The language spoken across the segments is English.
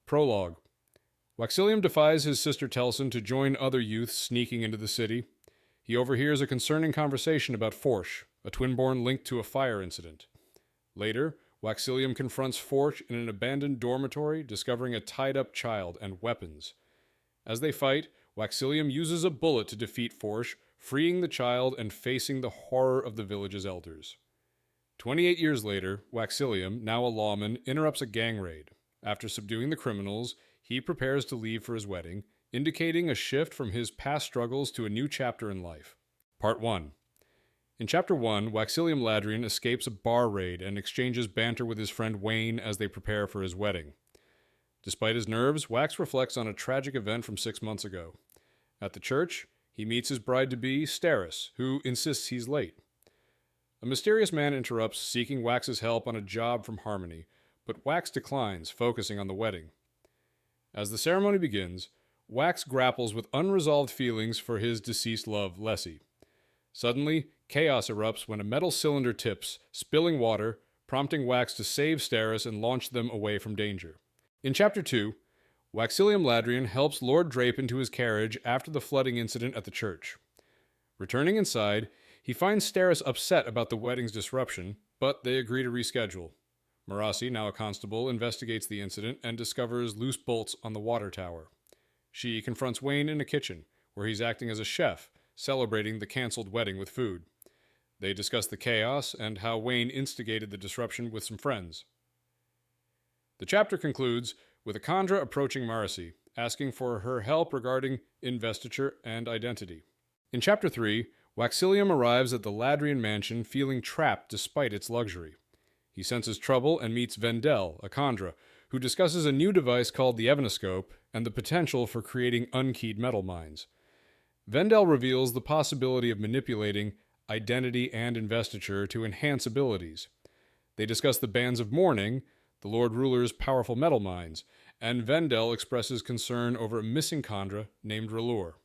Prologue. Waxillium defies his sister Telsin to join other youths sneaking into the city. He overhears a concerning conversation about Forsh, a twinborn linked to a fire incident. Later, Waxillium confronts Forsh in an abandoned dormitory, discovering a tied-up child and weapons. As they fight, Waxillium uses a bullet to defeat Forsh, freeing the child and facing the horror of the village's elders. 28 years later, Waxillium, now a lawman, interrupts a gang raid. After subduing the criminals, he prepares to leave for his wedding, indicating a shift from his past struggles to a new chapter in life. Part 1. In Chapter 1, Waxillium Ladrian escapes a bar raid and exchanges banter with his friend Wayne as they prepare for his wedding. Despite his nerves, Wax reflects on a tragic event from 6 months ago. At the church, he meets his bride-to-be, Steris, who insists he's late. A mysterious man interrupts, seeking Wax's help on a job from Harmony, but Wax declines, focusing on the wedding. As the ceremony begins, Wax grapples with unresolved feelings for his deceased love, Lessie. Suddenly, chaos erupts when a metal cylinder tips, spilling water, prompting Wax to save Steris and launch them away from danger. In Chapter 2, Waxillium Ladrian helps Lord Drape into his carriage after the flooding incident at the church. Returning inside, he finds Steris upset about the wedding's disruption, but they agree to reschedule. Marasi, now a constable, investigates the incident and discovers loose bolts on the water tower. She confronts Wayne in a kitchen, where he's acting as a chef, celebrating the cancelled wedding with food. They discuss the chaos and how Wayne instigated the disruption with some friends. The chapter concludes with Akandra approaching Marasi, asking for her help regarding investiture and identity. In Chapter 3, Waxillium arrives at the Ladrian mansion feeling trapped despite its luxury. He senses trouble and meets Elendel, Akandra, who discusses a new device called the Evanescope and the potential for creating unkeyed metal mines. Elendel reveals the possibility of manipulating identity and investiture to enhance abilities. They discuss the Bands of Mourning, the Lord Ruler's powerful metal mines, and Elendel expresses concern over a missing Kandra named Relure.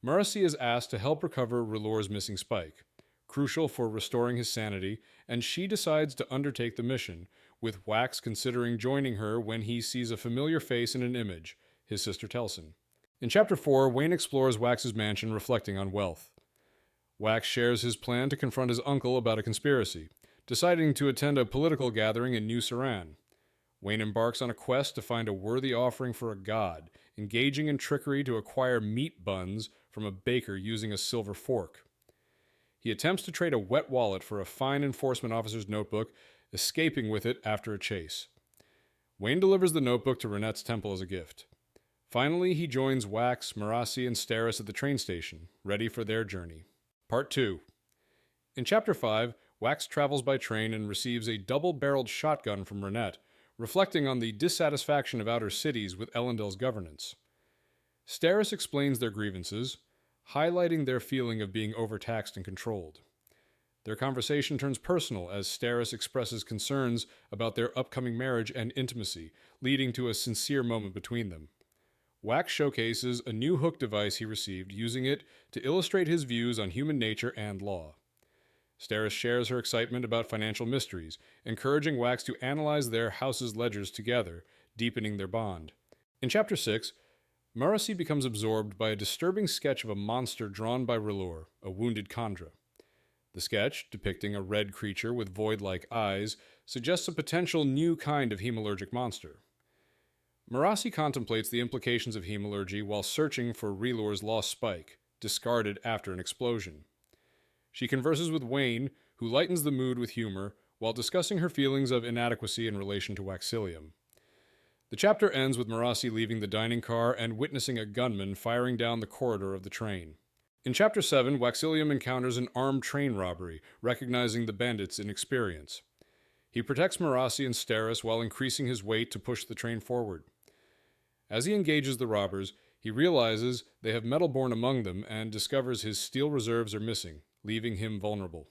Marasi is asked to help recover Relure's missing spike, crucial for restoring his sanity, and she decides to undertake the mission, with Wax considering joining her when he sees a familiar face in an image, his sister Telsin. In Chapter 4, Wayne explores Wax's mansion, reflecting on wealth. Wax shares his plan to confront his uncle about a conspiracy, deciding to attend a political gathering in New Seran. Wayne embarks on a quest to find a worthy offering for a god, engaging in trickery to acquire meat buns from a baker using a silver fork. He attempts to trade a wet wallet for a fine enforcement officer's notebook, escaping with it after a chase. Wayne delivers the notebook to Renette's temple as a gift. Finally, he joins Wax, Marasi, and Steris at the train station, ready for their journey. Part 2. In Chapter 5, Wax travels by train and receives a double-barreled shotgun from Renette, reflecting on the dissatisfaction of outer cities with Elendel's governance. Steris explains their grievances, highlighting their feeling of being overtaxed and controlled. Their conversation turns personal as Steris expresses concerns about their upcoming marriage and intimacy, leading to a sincere moment between them. Wax showcases a new hook device he received, using it to illustrate his views on human nature and law. Steris shares her excitement about financial mysteries, encouraging Wax to analyze their house's ledgers together, deepening their bond. In Chapter 6, Marasi becomes absorbed by a disturbing sketch of a monster drawn by Relure, a wounded Kandra. The sketch, depicting a red creature with void-like eyes, suggests a potential new kind of hemalurgic monster. Marasi contemplates the implications of hemalurgy while searching for Relure's lost spike, discarded after an explosion. She converses with Wayne, who lightens the mood with humor, while discussing her feelings of inadequacy in relation to Waxillium. The chapter ends with Marasi leaving the dining car and witnessing a gunman firing down the corridor of the train. In Chapter 7, Waxillium encounters an armed train robbery, recognizing the bandits' inexperience. He protects Marasi and Steris while increasing his weight to push the train forward. As he engages the robbers, he realizes they have Metalborn among them and discovers his steel reserves are missing, leaving him vulnerable.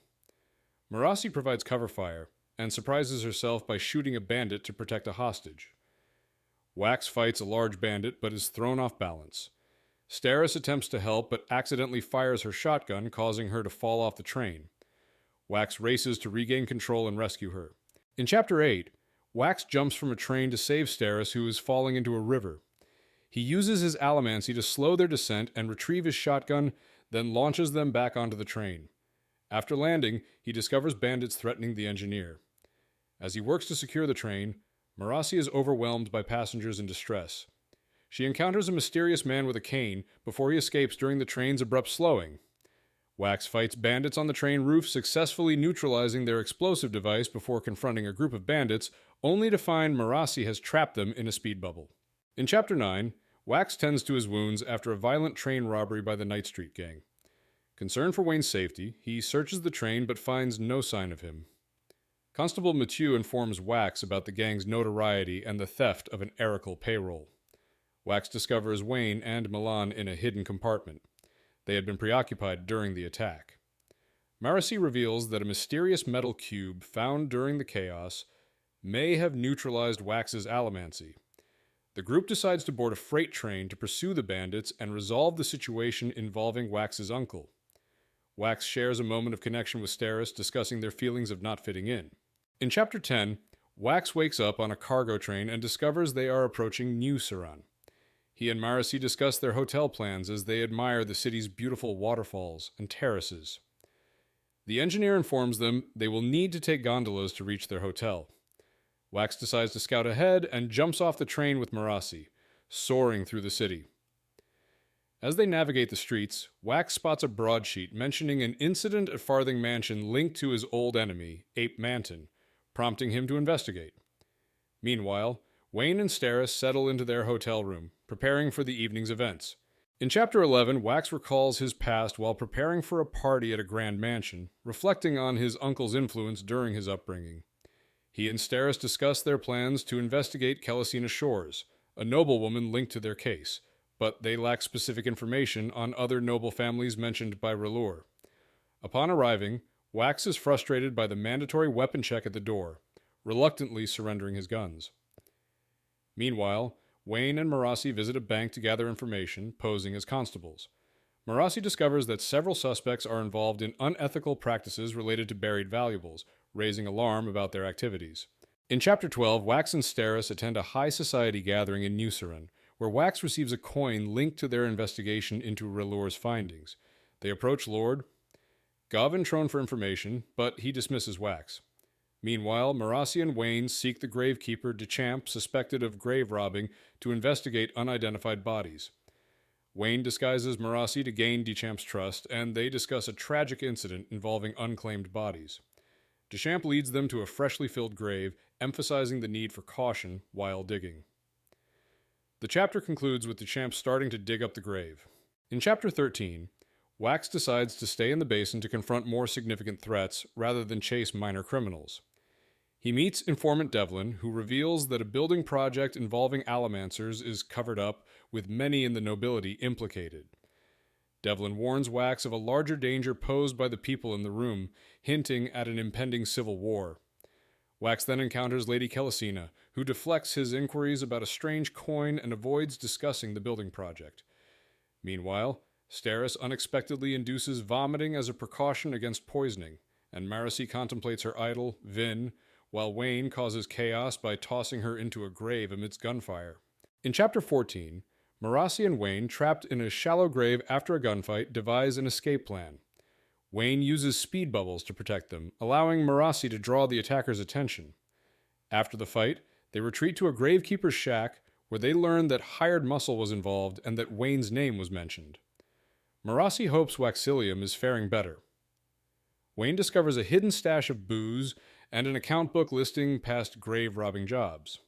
Marasi provides cover fire and surprises herself by shooting a bandit to protect a hostage. Wax fights a large bandit but is thrown off balance. Steris attempts to help but accidentally fires her shotgun, causing her to fall off the train. Wax races to regain control and rescue her. In Chapter 8, Wax jumps from a train to save Steris, who is falling into a river. He uses his Allomancy to slow their descent and retrieve his shotgun, then launches them back onto the train. After landing, he discovers bandits threatening the engineer. As he works to secure the train, Marasi is overwhelmed by passengers in distress. She encounters a mysterious man with a cane before he escapes during the train's abrupt slowing. Wax fights bandits on the train roof, successfully neutralizing their explosive device before confronting a group of bandits, only to find Marasi has trapped them in a speed bubble. In Chapter 9, Wax tends to his wounds after a violent train robbery by the Night Street gang. Concerned for Wayne's safety, he searches the train but finds no sign of him. Constable Mathieu informs Wax about the gang's notoriety and the theft of an Erical payroll. Wax discovers Wayne and Milan in a hidden compartment. They had been preoccupied during the attack. Marasi reveals that a mysterious metal cube found during the chaos may have neutralized Wax's Allomancy. The group decides to board a freight train to pursue the bandits and resolve the situation involving Wax's uncle. Wax shares a moment of connection with Steris, discussing their feelings of not fitting in. In Chapter 10, Wax wakes up on a cargo train and discovers they are approaching New Seran. He and Marasi discuss their hotel plans as they admire the city's beautiful waterfalls and terraces. The engineer informs them they will need to take gondolas to reach their hotel. Wax decides to scout ahead and jumps off the train with Marasi, soaring through the city. As they navigate the streets, Wax spots a broadsheet mentioning an incident at Farthing Mansion linked to his old enemy, Ape Manton, prompting him to investigate. Meanwhile, Wayne and Steris settle into their hotel room, preparing for the evening's events. In Chapter 11, Wax recalls his past while preparing for a party at a grand mansion, reflecting on his uncle's influence during his upbringing. He and Steris discuss their plans to investigate Kelesina Shores, a noblewoman linked to their case, but they lack specific information on other noble families mentioned by Relure. Upon arriving, Wax is frustrated by the mandatory weapon check at the door, reluctantly surrendering his guns. Meanwhile, Wayne and Marasi visit a bank to gather information, posing as constables. Marasi discovers that several suspects are involved in unethical practices related to buried valuables, raising alarm about their activities. In Chapter 12, Wax and Steris attend a high society gathering in New Seran, where Wax receives a coin linked to their investigation into Relure's findings. They approach Lord Gov and Trone for information, but he dismisses Wax. Meanwhile, Marasi and Wayne seek the gravekeeper Dechamp, suspected of grave robbing, to investigate unidentified bodies. Wayne disguises Marasi to gain Dechamp's trust, and they discuss a tragic incident involving unclaimed bodies. Dechamp leads them to a freshly filled grave, emphasizing the need for caution while digging. The chapter concludes with Dechamp starting to dig up the grave. In Chapter 13, Wax decides to stay in the basin to confront more significant threats rather than chase minor criminals. He meets informant Devlin, who reveals that a building project involving allomancers is covered up, with many in the nobility implicated. Devlin warns Wax of a larger danger posed by the people in the room, hinting at an impending civil war. Wax then encounters Lady Kelesina, who deflects his inquiries about a strange coin and avoids discussing the building project. Meanwhile, Steris unexpectedly induces vomiting as a precaution against poisoning, and Marasi contemplates her idol, Vin, while Wayne causes chaos by tossing her into a grave amidst gunfire. In Chapter 14, Marasi and Wayne, trapped in a shallow grave after a gunfight, devise an escape plan. Wayne uses speed bubbles to protect them, allowing Marasi to draw the attacker's attention. After the fight, they retreat to a gravekeeper's shack, where they learn that hired muscle was involved and that Wayne's name was mentioned. Marasi hopes Waxillium is faring better. Wayne discovers a hidden stash of booze and an account book listing past grave-robbing jobs.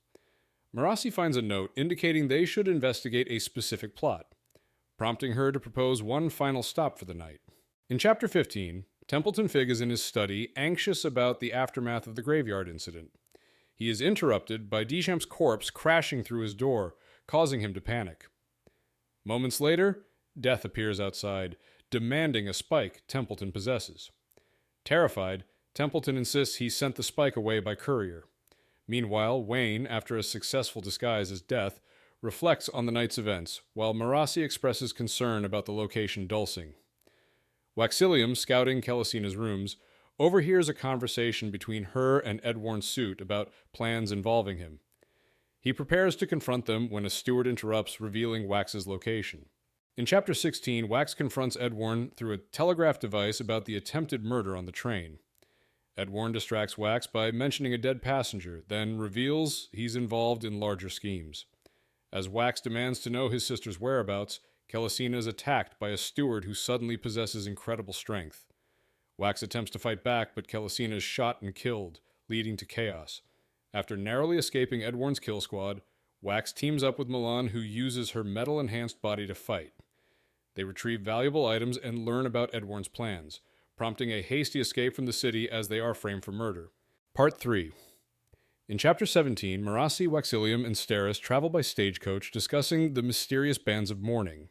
Marasi finds a note indicating they should investigate a specific plot, prompting her to propose one final stop for the night. In Chapter 15, Templeton Fig is in his study, anxious about the aftermath of the graveyard incident. He is interrupted by Dechamp's corpse crashing through his door, causing him to panic. Moments later, Death appears outside, demanding a spike Templeton possesses. Terrified, Templeton insists he sent the spike away by courier. Meanwhile, Wayne, after a successful disguise as Death, reflects on the night's events, while Marasi expresses concern about the location Dulcing. Waxillium, scouting Kelesina's rooms, overhears a conversation between her and Edwarn's suit about plans involving him. He prepares to confront them when a steward interrupts, revealing Wax's location. In Chapter 16, Wax confronts Edwarn through a telegraph device about the attempted murder on the train. Edwarn distracts Wax by mentioning a dead passenger, then reveals he's involved in larger schemes. As Wax demands to know his sister's whereabouts, Kelesina is attacked by a steward who suddenly possesses incredible strength. Wax attempts to fight back, but Kelesina is shot and killed, leading to chaos. After narrowly escaping Edwarn's kill squad, Wax teams up with Milan, who uses her metal-enhanced body to fight. They retrieve valuable items and learn about Edwarn's plans, prompting a hasty escape from the city as they are framed for murder. Part 3. In Chapter 17, Marasi, Waxillium, and Steris travel by stagecoach discussing the mysterious Bands of Mourning.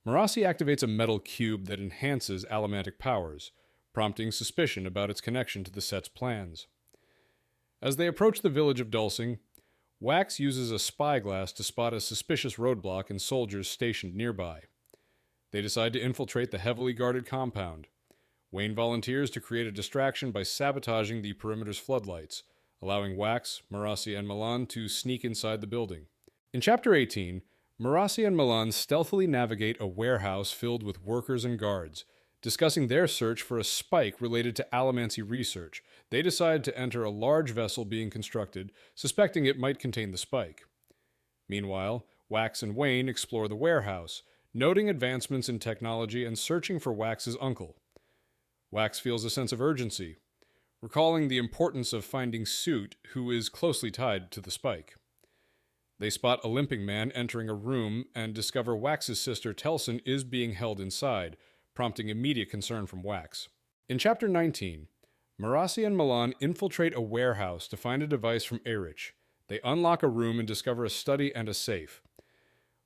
Marasi activates a metal cube that enhances Allomantic powers, prompting suspicion about its connection to the set's plans. As they approach the village of Dulcing, Wax uses a spyglass to spot a suspicious roadblock and soldiers stationed nearby. They decide to infiltrate the heavily guarded compound. Wayne volunteers to create a distraction by sabotaging the perimeter's floodlights, allowing Wax, Marasi, and Milan to sneak inside the building. In Chapter 18, Marasi and Milan stealthily navigate a warehouse filled with workers and guards. Discussing their search for a spike related to allomancy research, they decide to enter a large vessel being constructed, suspecting it might contain the spike. Meanwhile, Wax and Wayne explore the warehouse, noting advancements in technology and searching for Wax's uncle. Wax feels a sense of urgency, recalling the importance of finding Suit, who is closely tied to the spike. They spot a limping man entering a room and discover Wax's sister Telson is being held inside, prompting immediate concern from Wax. In Chapter 19, Marasi and Milan infiltrate a warehouse to find a device from Erich. They unlock a room and discover a study and a safe.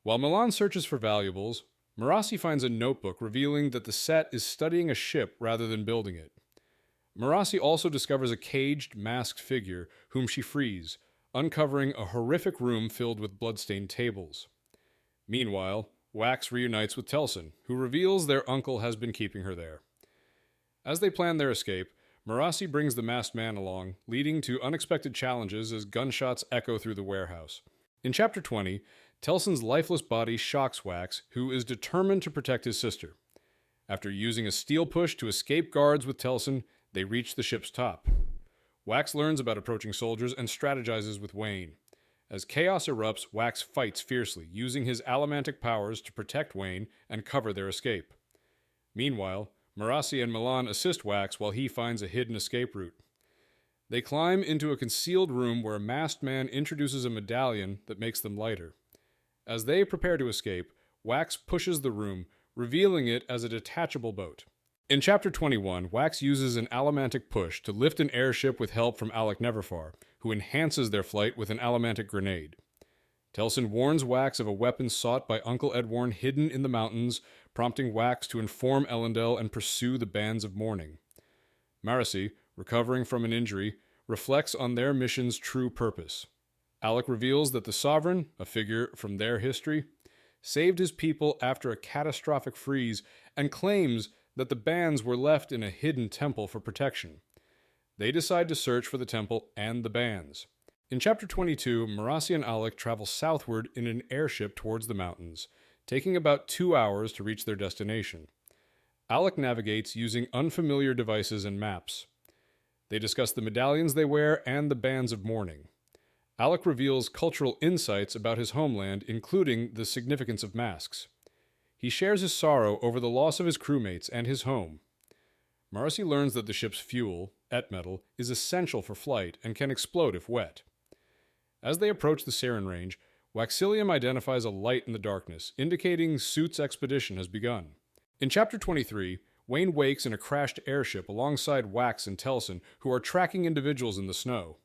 While Milan searches for valuables, Marasi finds a notebook revealing that the set is studying a ship rather than building it. Marasi also discovers a caged, masked figure whom she frees, uncovering a horrific room filled with bloodstained tables. Meanwhile, Wax reunites with Telson, who reveals their uncle has been keeping her there. As they plan their escape, Marasi brings the masked man along, leading to unexpected challenges as gunshots echo through the warehouse. In Chapter 20, Telson's lifeless body shocks Wax, who is determined to protect his sister. After using a steel push to escape guards with Telson, they reach the ship's top. Wax learns about approaching soldiers and strategizes with Wayne. As chaos erupts, Wax fights fiercely, using his allomantic powers to protect Wayne and cover their escape. Meanwhile, Marasi and Milan assist Wax while he finds a hidden escape route. They climb into a concealed room where a masked man introduces a medallion that makes them lighter. As they prepare to escape, Wax pushes the room, revealing it as a detachable boat. In Chapter 21, Wax uses an allomantic push to lift an airship with help from Alec Neverfar, who enhances their flight with an allomantic grenade. Telson warns Wax of a weapon sought by Uncle Edwarn hidden in the mountains, prompting Wax to inform Elendel and pursue the Bands of Mourning. Marasi, recovering from an injury, reflects on their mission's true purpose. Alec reveals that the Sovereign, a figure from their history, saved his people after a catastrophic freeze and claims that the bands were left in a hidden temple for protection. They decide to search for the temple and the bands. In Chapter 22, Marasi and Alec travel southward in an airship towards the mountains, taking about 2 hours to reach their destination. Alec navigates using unfamiliar devices and maps. They discuss the medallions they wear and the Bands of Mourning. Alec reveals cultural insights about his homeland, including the significance of masks. He shares his sorrow over the loss of his crewmates and his home. Marasi learns that the ship's fuel, metal, is essential for flight and can explode if wet. As they approach the Seran range, Waxillium identifies a light in the darkness, indicating Suit's expedition has begun. In Chapter 23, Wayne wakes in a crashed airship alongside Wax and Telson, who are tracking individuals in the snow.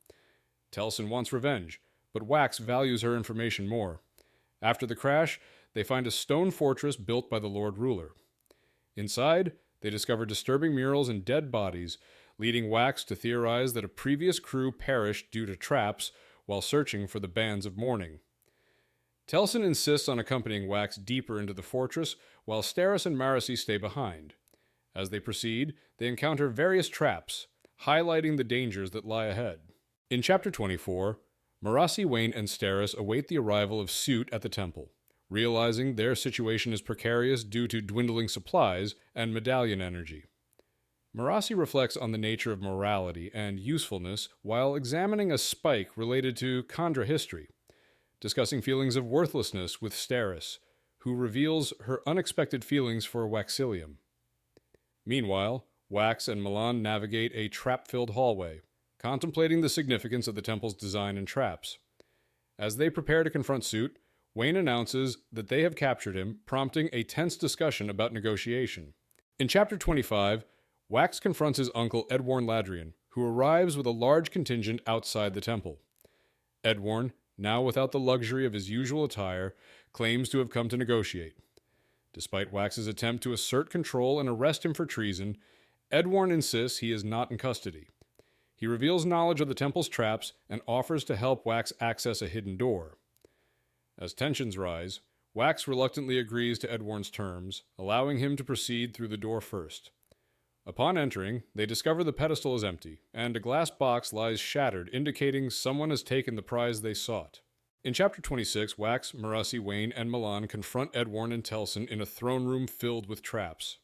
Telson wants revenge, but Wax values her information more. After the crash, they find a stone fortress built by the Lord Ruler. Inside, they discover disturbing murals and dead bodies, leading Wax to theorize that a previous crew perished due to traps while searching for the Bands of Mourning. Telson insists on accompanying Wax deeper into the fortress, while Steris and Marasi stay behind. As they proceed, they encounter various traps, highlighting the dangers that lie ahead. In Chapter 24, Marasi, Wayne, and Steris await the arrival of Suit at the temple, realizing their situation is precarious due to dwindling supplies and medallion energy. Marasi reflects on the nature of morality and usefulness while examining a spike related to Khandra history, discussing feelings of worthlessness with Steris, who reveals her unexpected feelings for Waxillium. Meanwhile, Wax and Milan navigate a trap-filled hallway, contemplating the significance of the temple's design and traps. As they prepare to confront Suit, Wayne announces that they have captured him, prompting a tense discussion about negotiation. In Chapter 25, Wax confronts his uncle Edwarn Ladrian, who arrives with a large contingent outside the temple. Edwarn, now without the luxury of his usual attire, claims to have come to negotiate. Despite Wax's attempt to assert control and arrest him for treason, Edwarn insists he is not in custody. He reveals knowledge of the temple's traps and offers to help Wax access a hidden door. As tensions rise, Wax reluctantly agrees to Edwarn's terms, allowing him to proceed through the door first. Upon entering, they discover the pedestal is empty, and a glass box lies shattered, indicating someone has taken the prize they sought. In Chapter 26, Wax, Marasi, Wayne, and Milan confront Edwarn and Telson in a throne room filled with traps.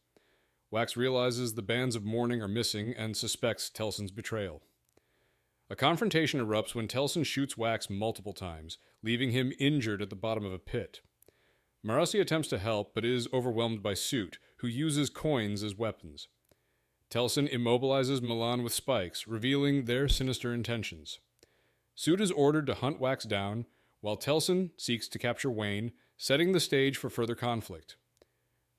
Wax realizes the Bands of Mourning are missing and suspects Telson's betrayal. A confrontation erupts when Telson shoots Wax multiple times, leaving him injured at the bottom of a pit. Marasi attempts to help, but is overwhelmed by Suit, who uses coins as weapons. Telson immobilizes Milan with spikes, revealing their sinister intentions. Suit is ordered to hunt Wax down, while Telson seeks to capture Wayne, setting the stage for further conflict.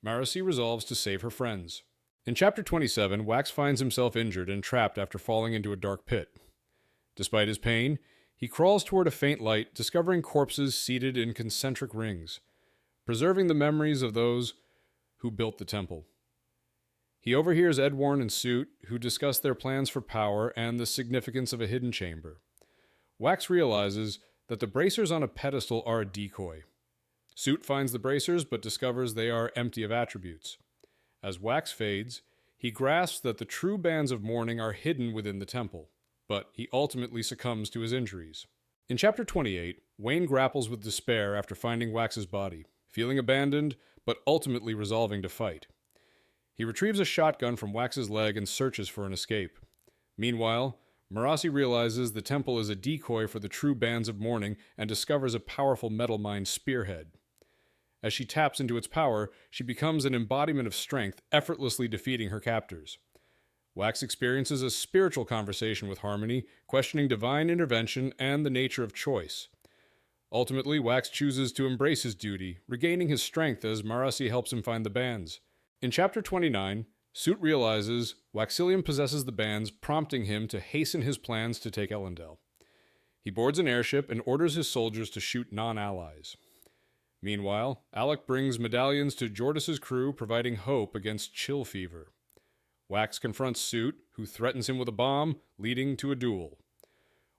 Marasi resolves to save her friends. In Chapter 27, Wax finds himself injured and trapped after falling into a dark pit. Despite his pain, he crawls toward a faint light, discovering corpses seated in concentric rings, preserving the memories of those who built the temple. He overhears Edwarn and Suit, who discuss their plans for power and the significance of a hidden chamber. Wax realizes that the bracers on a pedestal are a decoy. Suit finds the bracers, but discovers they are empty of attributes. As Wax fades, he grasps that the true Bands of Mourning are hidden within the temple, but he ultimately succumbs to his injuries. In Chapter 28, Wayne grapples with despair after finding Wax's body, feeling abandoned, but ultimately resolving to fight. He retrieves a shotgun from Wax's leg and searches for an escape. Meanwhile, Marasi realizes the temple is a decoy for the true Bands of Mourning and discovers a powerful metal mine spearhead. As she taps into its power, she becomes an embodiment of strength, effortlessly defeating her captors. Wax experiences a spiritual conversation with Harmony, questioning divine intervention and the nature of choice. Ultimately, Wax chooses to embrace his duty, regaining his strength as Marasi helps him find the bands. In Chapter 29, Suit realizes Waxillium possesses the bands, prompting him to hasten his plans to take Elendel. He boards an airship and orders his soldiers to shoot non-allies. Meanwhile, Alec brings medallions to Jordis's crew, providing hope against chill fever. Wax confronts Suit, who threatens him with a bomb, leading to a duel.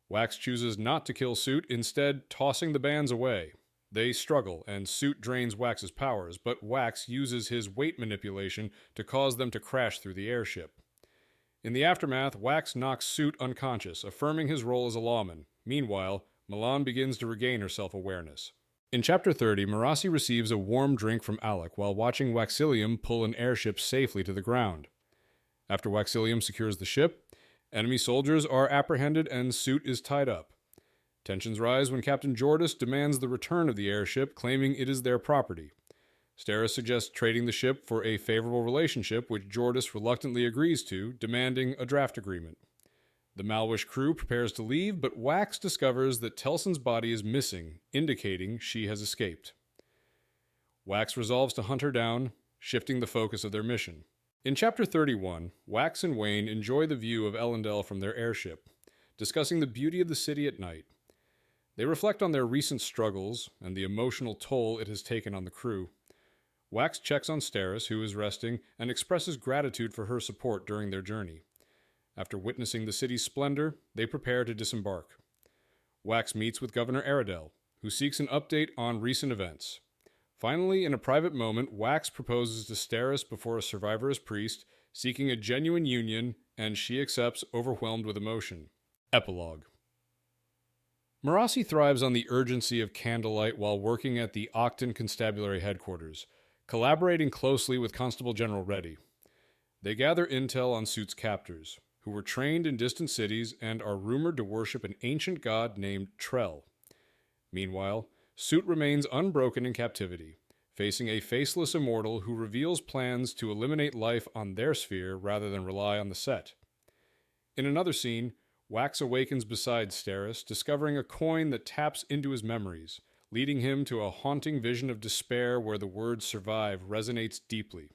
Wax chooses not to kill Suit, instead tossing the bands away. They struggle, and Suit drains Wax's powers, but Wax uses his weight manipulation to cause them to crash through the airship. In the aftermath, Wax knocks Suit unconscious, affirming his role as a lawman. Meanwhile, Milan begins to regain her self-awareness. In Chapter 30, Marasi receives a warm drink from Alec while watching Waxillium pull an airship safely to the ground. After Waxillium secures the ship, enemy soldiers are apprehended and Suit is tied up. Tensions rise when Captain Jordis demands the return of the airship, claiming it is their property. Steris suggests trading the ship for a favorable relationship, which Jordis reluctantly agrees to, demanding a draft agreement. The Malwish crew prepares to leave, but Wax discovers that Telson's body is missing, indicating she has escaped. Wax resolves to hunt her down, shifting the focus of their mission. In Chapter 31, Wax and Wayne enjoy the view of Elendel from their airship, discussing the beauty of the city at night. They reflect on their recent struggles and the emotional toll it has taken on the crew. Wax checks on Steris, who is resting, and expresses gratitude for her support during their journey. After witnessing the city's splendor, they prepare to disembark. Wax meets with Governor Elendel, who seeks an update on recent events. Finally, in a private moment, Wax proposes to Steris before a survivorist priest, seeking a genuine union, and she accepts, overwhelmed with emotion. Epilogue. Marasi thrives on the urgency of candlelight while working at the Octon Constabulary headquarters, collaborating closely with Constable General Reddy. They gather intel on Suit's captors, who were trained in distant cities and are rumored to worship an ancient god named Trell. Meanwhile, Suit remains unbroken in captivity, facing a faceless immortal who reveals plans to eliminate life on their sphere rather than rely on the set. In another scene, Wax awakens beside Steris, discovering a coin that taps into his memories, leading him to a haunting vision of despair where the word survive resonates deeply.